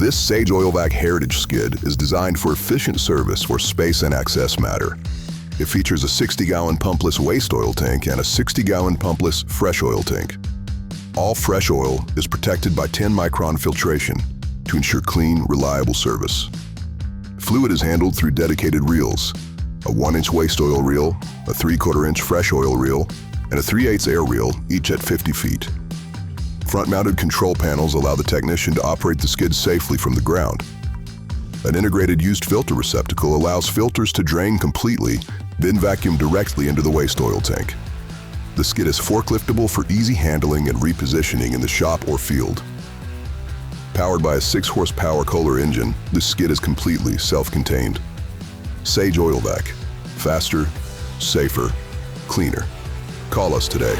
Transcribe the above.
This Sage Oil Vac Heritage Skid is designed for efficient service where space and access matter. It features a 60-gallon pumpless waste oil tank and a 60-gallon pumpless fresh oil tank. All fresh oil is protected by 10-micron filtration to ensure clean, reliable service. Fluid is handled through dedicated reels, a 1-inch waste oil reel, a 3/4-inch fresh oil reel, and a 3/8 air reel, each at 50 feet. Front-mounted control panels allow the technician to operate the skid safely from the ground. An integrated used filter receptacle allows filters to drain completely, then vacuum directly into the waste oil tank. The skid is forkliftable for easy handling and repositioning in the shop or field. Powered by a 6-horsepower Kohler engine, this skid is completely self-contained. Sage Oil Vac. Faster, safer, cleaner. Call us today.